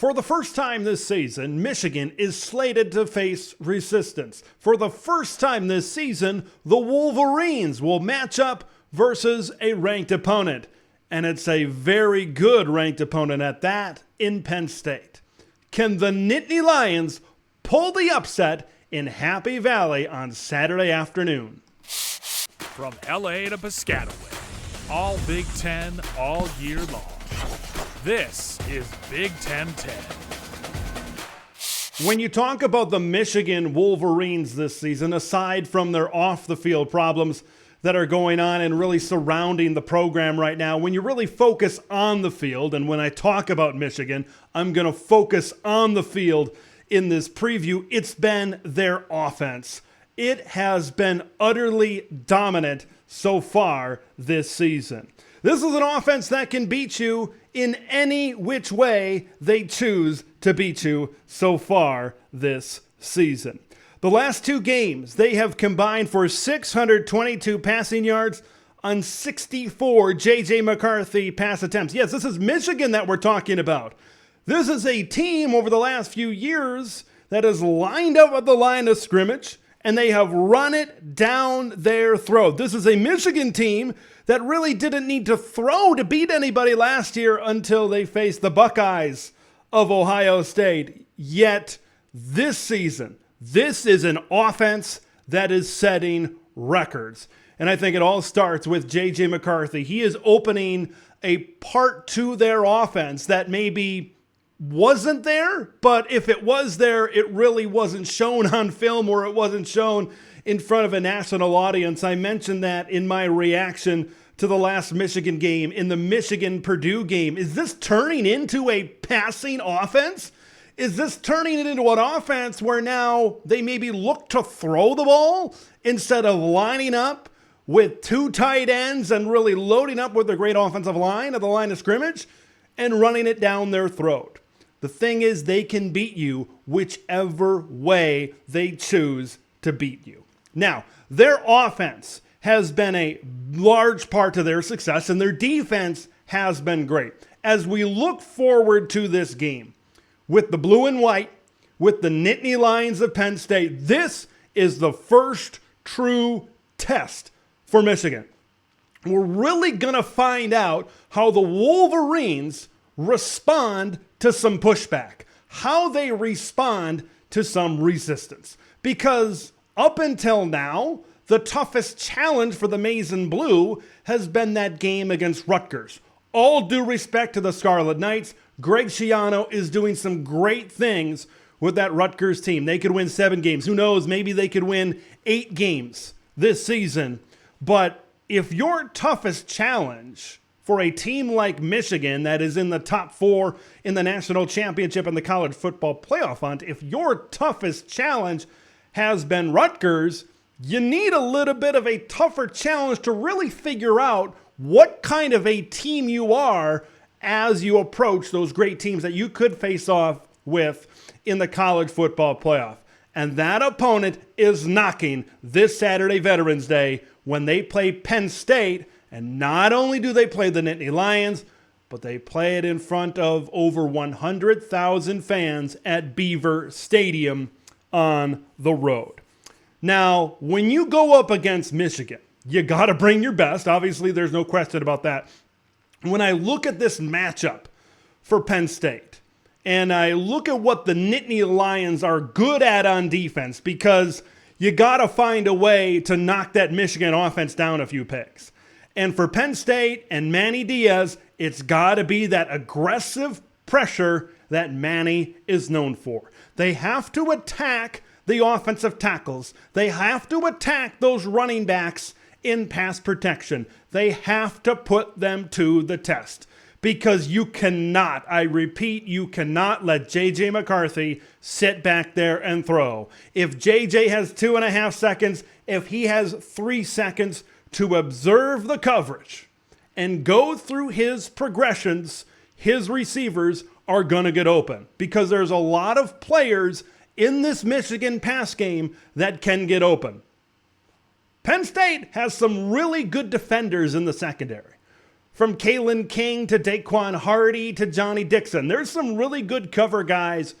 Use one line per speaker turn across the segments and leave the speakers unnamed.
For the first time this season, Michigan is slated to face resistance. For the first time this season, the Wolverines will match up versus a ranked opponent. And it's a very good ranked opponent at that in Penn State. Can the Nittany Lions pull the upset in Happy Valley on Saturday afternoon?
From LA to Piscataway, all Big Ten all year long. This is Big Ten 10.
When you talk about the Michigan Wolverines this season, aside from their off-the-field problems that are going on and really surrounding the program right now, when you really focus on the field, and when I talk about Michigan, I'm going to focus on the field in this preview, it's been their offense. It has been utterly dominant so far this season. This is an offense that can beat you in any which way they choose to beat you so far this season. The last two games, they have combined for 622 passing yards on 64 JJ McCarthy pass attempts. Yes, this is Michigan that we're talking about. This is a team over the last few years that has lined up at the line of scrimmage, and they have run it down their throat. This is a Michigan team that really didn't need to throw to beat anybody last year until they faced the Buckeyes of Ohio State. Yet this season, this is an offense that is setting records. And I think it all starts with JJ McCarthy. He is opening a part to their offense that maybe wasn't there, but if it was there, it really wasn't shown on film, or it wasn't shown in front of a national audience. I mentioned that in my reaction to the last Michigan game, in the Michigan-Purdue game. Is this turning into a passing offense? Is this turning it into an offense where now they maybe look to throw the ball instead of lining up with two tight ends and really loading up with a great offensive line at the line of scrimmage and running it down their throat? The thing is, they can beat you whichever way they choose to beat you. Now, their offense has been a large part to their success, and their defense has been great. As we look forward to this game, with the blue and white, with the Nittany Lions of Penn State, this is the first true test for Michigan. We're really going to find out how the Wolverines respond to some pushback, how they respond to some resistance. Because up until now, the toughest challenge for the Maize and Blue has been that game against Rutgers. All due respect to the Scarlet Knights, Greg Schiano is doing some great things with that Rutgers team. They could win 7 games. Who knows? Maybe they could win 8 games this season. But if your toughest challenge for a team like Michigan that is in the top 4 in the national championship and the college football playoff hunt, if your toughest challenge has been Rutgers, you need a little bit of a tougher challenge to really figure out what kind of a team you are as you approach those great teams that you could face off with in the college football playoff. And that opponent is knocking this Saturday, Veterans Day, when they play Penn State. And not only do they play the Nittany Lions, but they play it in front of over 100,000 fans at Beaver Stadium on the road. Now, when you go up against Michigan, you got to bring your best. Obviously, there's no question about that. When I look at this matchup for Penn State, and I look at what the Nittany Lions are good at on defense, because you got to find a way to knock that Michigan offense down a few pegs. And for Penn State and Manny Diaz, it's got to be that aggressive pressure that Manny is known for. They have to attack the offensive tackles. They have to attack those running backs in pass protection. They have to put them to the test, because you cannot, I repeat, you cannot let JJ McCarthy sit back there and throw. If JJ has 2.5 seconds, if he has 3 seconds to observe the coverage and go through his progressions, his receivers are going to get open, because there's a lot of players in this Michigan pass game that can get open. Penn State has some really good defenders in the secondary. from Kalen King to Daquan Hardy to Johnny Dixon. There's some really good cover guys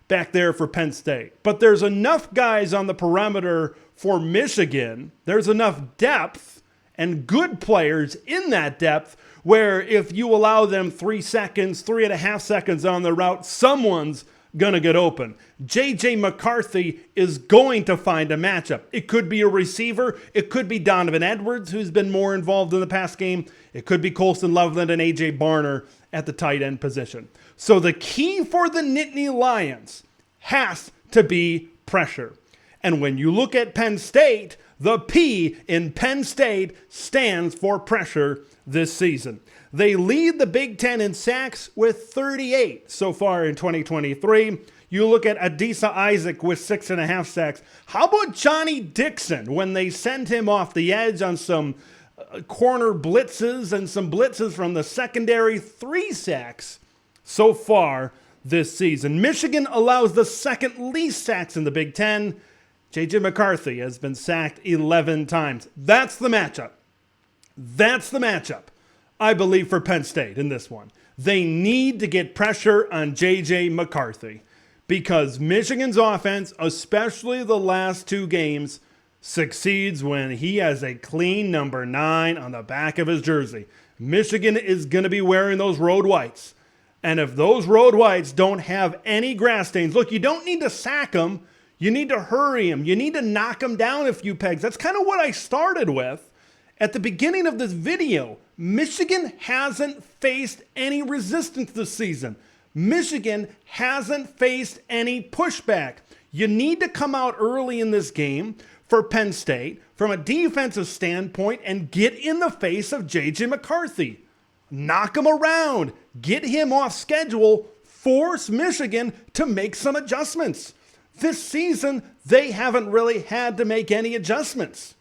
back there for Penn State. But there's enough guys on the perimeter for Michigan. There's enough depth and good players in that depth where if you allow them 3 seconds, 3.5 seconds on the route, someone's going to get open. JJ McCarthy is going to find a matchup. It could be a receiver. It could be Donovan Edwards, who's been more involved in the past game. It could be Colston Loveland and A.J. Barner at the tight end position. So the key for the Nittany Lions has to be pressure. And when you look at Penn State, the P in Penn State stands for pressure this season. They lead the Big Ten in sacks with 38 so far in 2023. You look at Adisa Isaac with 6.5 sacks. How about Johnny Dixon when they send him off the edge on some corner blitzes and some blitzes from the secondary? 3 sacks so far this season. Michigan allows the second least sacks in the Big Ten. JJ McCarthy has been sacked 11 times. That's the matchup. That's the matchup, I believe, for Penn State in this one. They need to get pressure on JJ McCarthy because Michigan's offense, especially the last 2 games, succeeds when he has a clean number 9 on the back of his jersey. Michigan is going to be wearing those road whites. And if those road whites don't have any grass stains, look, you don't need to sack them. You need to hurry them. You need to knock them down a few pegs. That's kind of what I started with at the beginning of this video. Michigan hasn't faced any resistance this season. Michigan hasn't faced any pushback. You need to come out early in this game for Penn State from a defensive standpoint and get in the face of JJ McCarthy. Knock him around. Get him off schedule. Force Michigan to make some adjustments. This season, they haven't really had to make any adjustments.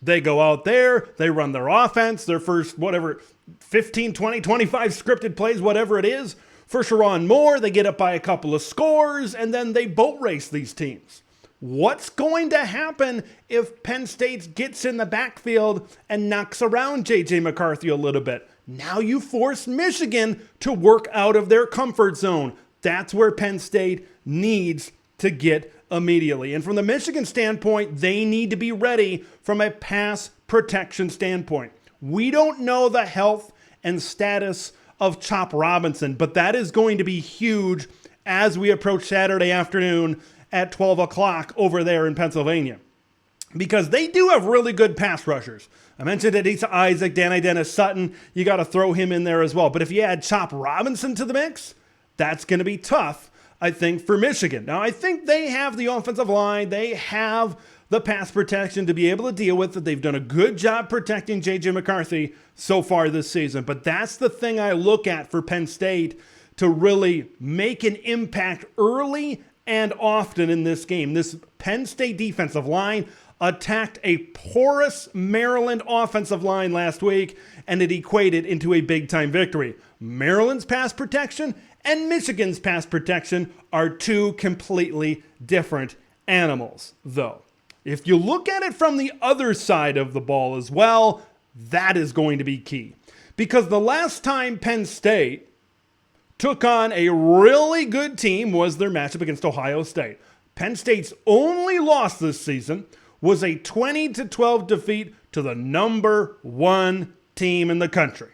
They go out there, they run their offense, their first, 15, 20, 25 scripted plays, whatever it is. For Sharon Moore, they get up by a couple of scores, and then they boat race these teams. What's going to happen if Penn State gets in the backfield and knocks around JJ McCarthy a little bit? Now you force Michigan to work out of their comfort zone. That's where Penn State needs to get immediately. And from the Michigan standpoint, they need to be ready from a pass protection standpoint. We don't know the health and status of Chop Robinson, but that is going to be huge as we approach Saturday afternoon at 12 o'clock over there in Pennsylvania. Because they do have really good pass rushers. I mentioned Adisa Isaac, Danny Dennis Sutton. You got to throw him in there as well. But if you add Chop Robinson to the mix, that's going to be tough, I think, for Michigan. Now, I think they have the offensive line. They have the pass protection to be able to deal with it. They've done a good job protecting J.J. McCarthy so far this season. But that's the thing I look at for Penn State to really make an impact early and often in this game. This Penn State defensive line attacked a porous Maryland offensive line last week, and it equated into a big-time victory. Maryland's pass protection and Michigan's pass protection are 2 completely different animals, though. If you look at it from the other side of the ball as well, that is going to be key. Because the last time Penn State took on a really good team was their matchup against Ohio State. Penn State's only loss this season was a 20-12 defeat to the number 1 team in the country.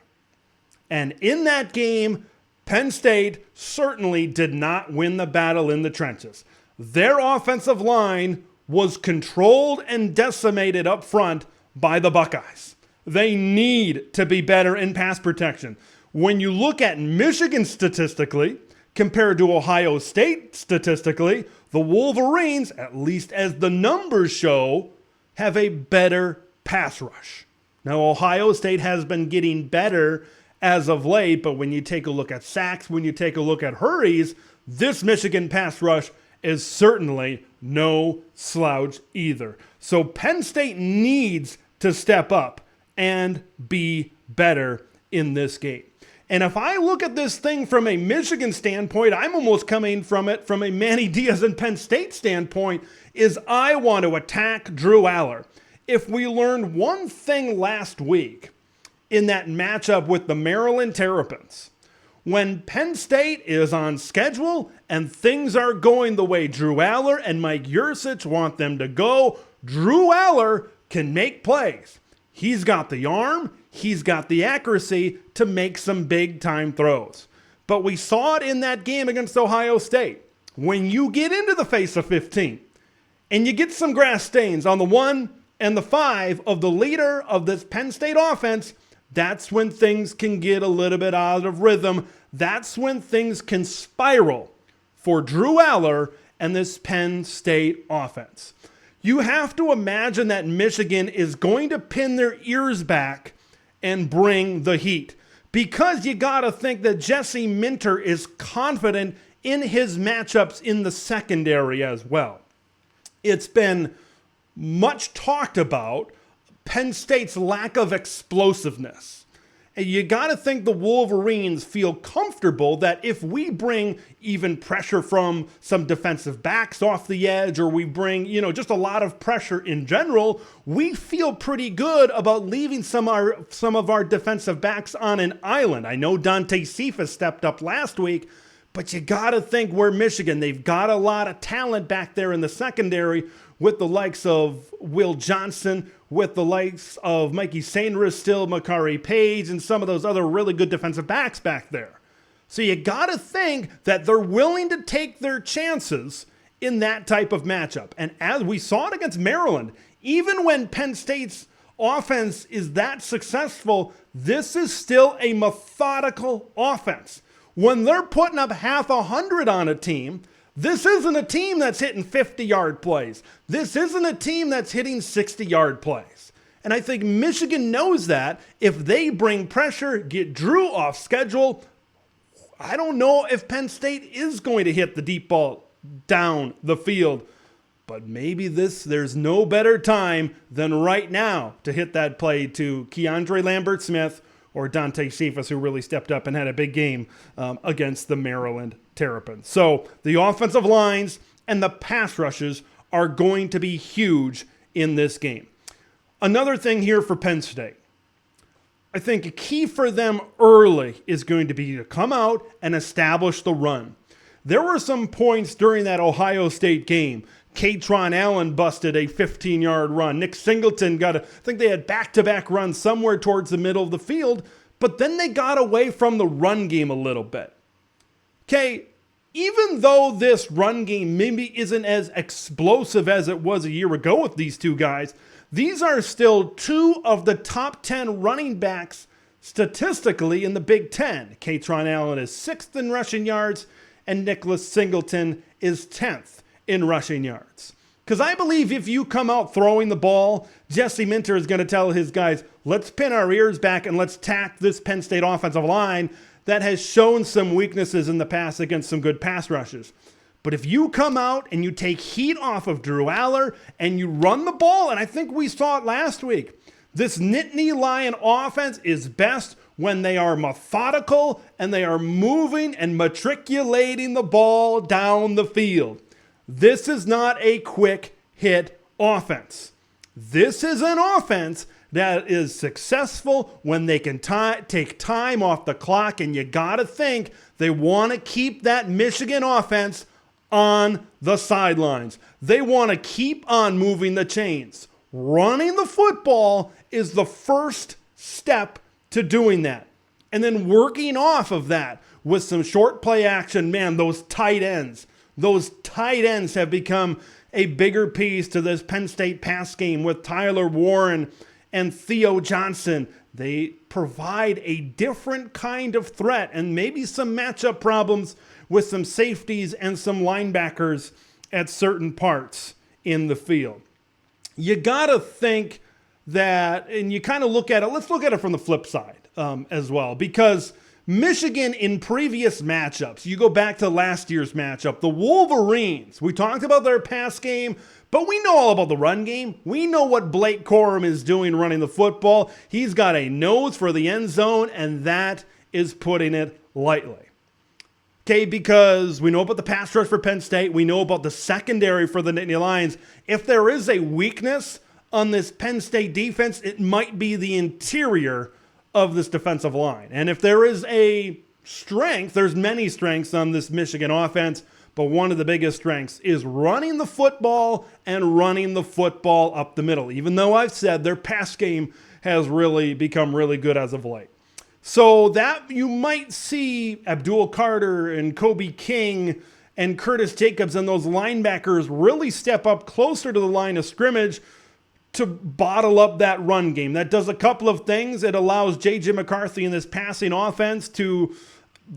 And in that game, Penn State certainly did not win the battle in the trenches. Their offensive line was controlled and decimated up front by the Buckeyes. They need to be better in pass protection. When you look at Michigan statistically, compared to Ohio State statistically, the Wolverines, at least as the numbers show, have a better pass rush. Now, Ohio State has been getting better as of late, but when you take a look at sacks, when you take a look at hurries, this Michigan pass rush is certainly no slouch either. So Penn State needs to step up and be better in this game. And if I look at this thing from a Michigan standpoint, I'm almost coming from it from a Manny Diaz and Penn State standpoint, is I want to attack Drew Allar. If we learned one thing last week, in that matchup with the Maryland Terrapins. When Penn State is on schedule and things are going the way Drew Allar and Mike Yurcich want them to go, Drew Allar can make plays. He's got the arm, he's got the accuracy to make some big-time throws. But we saw it in that game against Ohio State. When you get into the face of 15 and you get some grass stains on the 1 and the 5 of the leader of this Penn State offense, that's when things can get a little bit out of rhythm. That's when things can spiral for Drew Allar and this Penn State offense. You have to imagine that Michigan is going to pin their ears back and bring the heat, because you got to think that Jesse Minter is confident in his matchups in the secondary as well. It's been much talked about Penn State's lack of explosiveness. And you got to think the Wolverines feel comfortable that if we bring even pressure from some defensive backs off the edge, or we bring, just a lot of pressure in general, we feel pretty good about leaving some of our defensive backs on an island. I know Dante Cephas stepped up last week, but you got to think we're Michigan. They've got a lot of talent back there in the secondary with the likes of Will Johnson, with the likes of Mikey Sainristil, still Makari Page, and some of those other really good defensive backs back there. So you got to think that they're willing to take their chances in that type of matchup. And as we saw it against Maryland, even when Penn State's offense is that successful, this is still a methodical offense. When they're putting up half 100 on a team, this isn't a team that's hitting 50-yard plays. This isn't a team that's hitting 60-yard plays. And I think Michigan knows that. If they bring pressure, get Drew off schedule, I don't know if Penn State is going to hit the deep ball down the field. But maybe there's no better time than right now to hit that play to Keandre Lambert-Smith or Dante Cephas, who really stepped up and had a big game against the Maryland Terrapins. So the offensive lines and the pass rushes are going to be huge in this game. Another thing here for Penn State. I think a key for them early is going to be to come out and establish the run. There were some points during that Ohio State game. Katron Allen busted a 15-yard run. Nick Singleton I think they had back-to-back runs somewhere towards the middle of the field, but then they got away from the run game a little bit. Okay, even though this run game maybe isn't as explosive as it was a year ago with these two guys, these are still two of the top 10 running backs statistically in the Big Ten. Katron Allen is 6th in rushing yards, and Nicholas Singleton is 10th in rushing yards. Because I believe if you come out throwing the ball, Jesse Minter is going to tell his guys, let's pin our ears back and let's tack this Penn State offensive line that has shown some weaknesses in the past against some good pass rushes. But if you come out and you take heat off of Drew Allar and you run the ball, and I think we saw it last week, this Nittany Lion offense is best when they are methodical and they are moving and matriculating the ball down the field. This is not a quick hit offense. This is an offense that is successful when they can take time off the clock, and you got to think they want to keep that Michigan offense on the sidelines. They want to keep on moving the chains. Running the football is the first step to doing that. And then working off of that with some short play action, man, those tight ends have become a bigger piece to this Penn State pass game with Tyler Warren and Theo Johnson. They provide a different kind of threat and maybe some matchup problems with some safeties and some linebackers at certain parts in the field. You got to think that, and you kind of look at it, let's look at it from the flip side as well, because Michigan in previous matchups, you go back to last year's matchup, the Wolverines, we talked about their pass game, but we know all about the run game. We know what Blake Corum is doing running the football. He's got a nose for the end zone, and that is putting it lightly. Okay, because we know about the pass rush for Penn State. We know about the secondary for the Nittany Lions. If there is a weakness on this Penn State defense, it might be the interior of this defensive line. And if there is a strength, there's many strengths on this Michigan offense, but one of the biggest strengths is running the football and running the football up the middle, even though I've said their pass game has really become really good as of late. So that you might see Abdul Carter and Kobe King and Curtis Jacobs and those linebackers really step up closer to the line of scrimmage to bottle up that run game. That does a couple of things. It allows JJ McCarthy in this passing offense to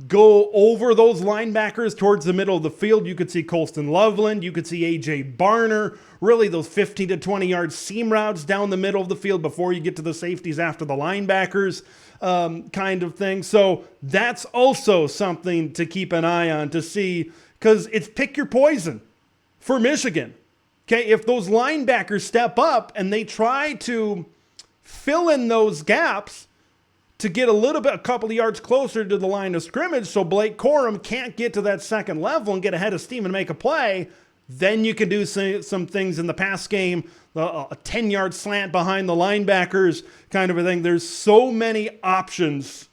go over those linebackers towards the middle of the field. You could see Colston Loveland. You could see A.J. Barner. Really those 15 to 20 yard seam routes down the middle of the field before you get to the safeties after the linebackers kind of thing. So that's also something to keep an eye on to see, because it's pick your poison for Michigan. Okay, if those linebackers step up and they try to fill in those gaps to get a couple of yards closer to the line of scrimmage so Blake Corum can't get to that second level and get ahead of steam and make a play, then you can do some things in the pass game, a 10-yard slant behind the linebackers kind of a thing. There's so many options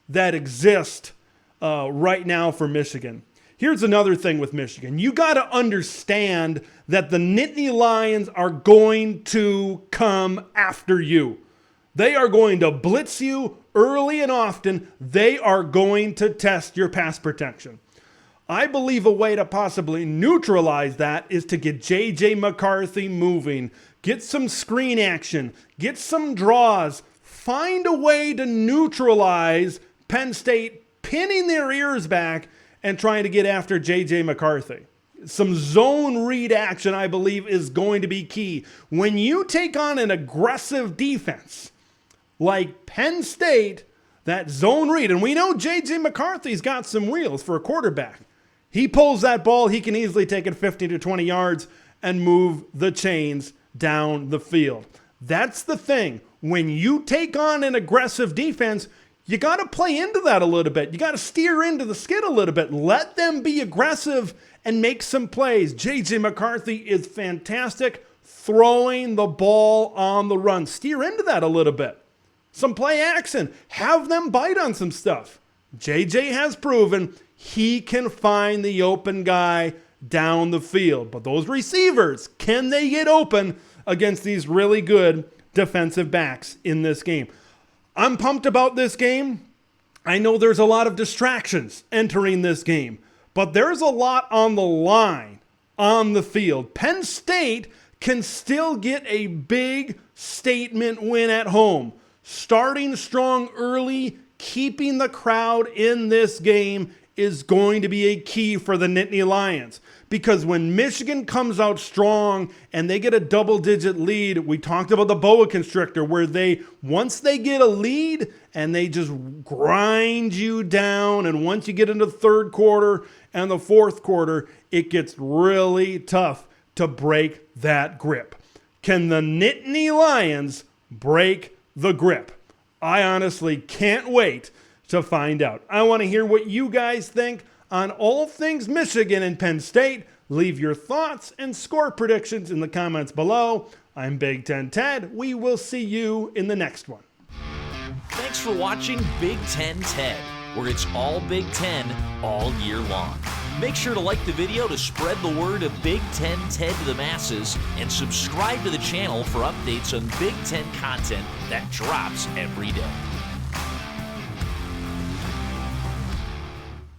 that exist right now for Michigan. Here's another thing with Michigan. You got to understand that the Nittany Lions are going to come after you. They are going to blitz you early and often. They are going to test your pass protection. I believe a way to possibly neutralize that is to get JJ McCarthy moving, get some screen action, get some draws, find a way to neutralize Penn State pinning their ears back and trying to get after JJ McCarthy. Some zone read action, I believe, is going to be key. When you take on an aggressive defense like Penn State, that zone read, and we know JJ McCarthy's got some wheels for a quarterback. He pulls that ball, he can easily take it 50 to 20 yards and move the chains down the field. That's the thing. When you take on an aggressive defense, you got to play into that a little bit. You got to steer into the skid a little bit. Let them be aggressive and make some plays. JJ McCarthy is fantastic throwing the ball on the run. Steer into that a little bit. Some play action. Have them bite on some stuff. JJ has proven he can find the open guy down the field. But those receivers, can they get open against these really good defensive backs in this game? I'm pumped about this game. I know there's a lot of distractions entering this game, but there's a lot on the line on the field. Penn State can still get a big statement win at home. Starting strong early, keeping the crowd in this game is going to be a key for the Nittany Lions. Because when Michigan comes out strong and they get a double-digit lead, we talked about the boa constrictor, where once they get a lead and they just grind you down, and once you get into the third quarter and the fourth quarter, it gets really tough to break that grip. Can the Nittany Lions break the grip? I honestly can't wait to find out. I want to hear what you guys think on all things Michigan and Penn State. Leave your thoughts and score predictions in the comments below. I'm Big Ten Ted. We will see you in the next one.
Thanks for watching Big Ten Ted, where it's all Big Ten all year long. Make sure to like the video to spread the word of Big Ten Ted to the masses, and subscribe to the channel for updates on Big Ten content that drops every day.